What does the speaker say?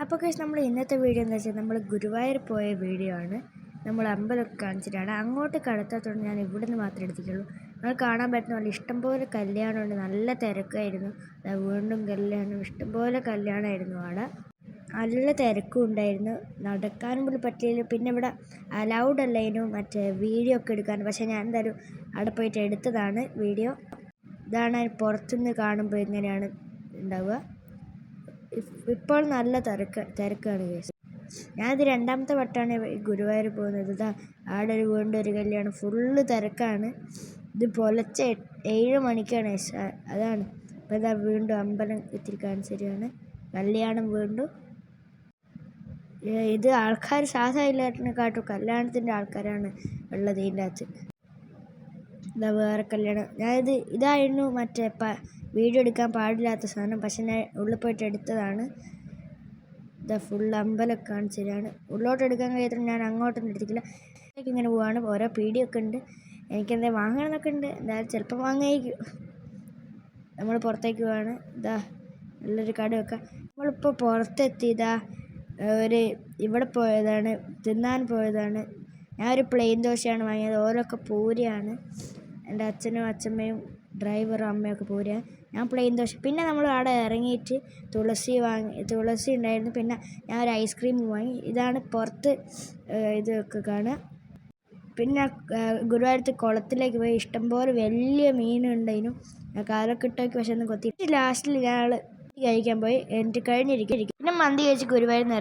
അപ്പോൾ ഗയ്സ് നമ്മൾ ഇന്നത്തെ വീഡിയോ എന്ന് വെച്ചാൽ നമ്മൾ ഗുരുവായൂർ പോയ വീഡിയോ ആണ്. നമ്മൾ അമ്പലമൊക്കെ കാണിച്ചിട്ടാണ്. അങ്ങോട്ട് കടത്താത്തതുകൊണ്ട് ഞാൻ ഇവിടെ നിന്ന് മാത്രമേ എടുത്തിട്ടുള്ളൂ. നമ്മൾ കാണാൻ പറ്റുന്ന പോലെ ഇഷ്ടംപോലെ കല്യാണമുണ്ട്. നല്ല തിരക്കായിരുന്നു. വീണ്ടും കല്യാണം, ഇഷ്ടംപോലെ കല്യാണമായിരുന്നു. അവിടെ നല്ല തിരക്കും ഉണ്ടായിരുന്നു. നടക്കാനും പോലും പറ്റിയില്ല. പിന്നെ ഇവിടെ അലൗഡ് അല്ലായിരുന്നു മറ്റേ വീഡിയോ ഒക്കെ എടുക്കാൻ. പക്ഷേ ഞാൻ എന്തായാലും അവിടെ പോയിട്ട് എടുത്തതാണ് വീഡിയോ. ഇതാണ് പുറത്തുനിന്ന് കാണുമ്പോൾ ഇങ്ങനെയാണ് ഉണ്ടാവുക. ഇപ്പോൾ നല്ല തിരക്കാണ് ഗയ്സ്. ഞാനിത് രണ്ടാമത്തെ വട്ടമാണ് ഗുരുവായൂർ പോകുന്നത്. ഇതാ ആടെ വീണ്ടും ഒരു കല്യാണം, ഫുള്ള് തിരക്കാണ്. ഇത് പുലർച്ചെ 7 മണിക്കാണ്. അതാണ് അപ്പോൾ ഇതാ വീണ്ടും അമ്പലം ഇത്തിരി കാണിച്ചിട്ടാണ് കല്യാണം. വീണ്ടും ഇത് ആൾക്കാർ സാധാ ഇല്ലാട്ടിനെക്കാട്ടും കല്യാണത്തിൻ്റെ ആൾക്കാരാണ് ഉള്ളത് ഇതിൻ്റെ അകത്ത്. ഇതാ വേറെ കല്യാണം. ഇതായിരുന്നു മറ്റേ വീഡിയോ എടുക്കാൻ പാടില്ലാത്ത സാധനം. പക്ഷെ ഞാൻ ഉള്ളിൽ പോയിട്ട് എടുത്തതാണ്. ഇതാ ഫുൾ അമ്പലമൊക്കെ കാണിച്ചതാണ്. ഉള്ളോട്ട് എടുക്കാൻ കഴിയാത്ത ഞാൻ അങ്ങോട്ടൊന്നും എടുത്തിട്ടില്ല. ഇങ്ങനെ പോവാണ്. ഓരോ പീടിയൊക്കെ ഉണ്ട്. എനിക്കെന്തെങ്കിലും വാങ്ങണമെന്നൊക്കെ ഉണ്ട്. എന്തായാലും ചിലപ്പോൾ വാങ്ങായിരിക്കും. നമ്മൾ പുറത്തേക്ക് പോവാണ്. ഇതാ നല്ലൊരു കടയൊക്കെ. നമ്മളിപ്പോൾ പുറത്തെത്തി. ഇതാ ഇവിടെ പോയതാണ്, തിന്നാൻ പോയതാണ്. ഞാനൊരു പ്ലെയിൻ ദോശയാണ് വാങ്ങിയത്. ഓരോക്കെ പൂരിയാണ്. എൻ്റെ അച്ഛനും അച്ഛമ്മയും ഡ്രൈവറും അമ്മയൊക്കെ പൂരിയാണ്. ഞാൻ പ്ലെയിൻ ദോശ. പിന്നെ നമ്മൾ അവിടെ ഇറങ്ങിയിട്ട് തുളസി ഉണ്ടായിരുന്നു. പിന്നെ ഞാൻ ഒരു ഐസ്ക്രീം വാങ്ങി. ഇതാണ് പുറത്ത് ഇതൊക്കെ കാണുക. പിന്നെ ഗുരുവായൂരത്ത് കുളത്തിലേക്ക് പോയി. ഇഷ്ടംപോലെ വലിയ മീനുണ്ടായിരുന്നു. ഞാൻ കാലൊക്കെ ഇട്ടോക്കി, പക്ഷെ ഒന്നും കൊത്തി. ലാസ്റ്റിൽ ഞങ്ങൾ കഴിക്കാൻ പോയി. എന്നിട്ട് കഴിഞ്ഞിരിക്കും. പിന്നെ മന്തി കഴിച്ച് ഗുരുവായൂരിൽ നിന്ന് ഇറങ്ങി.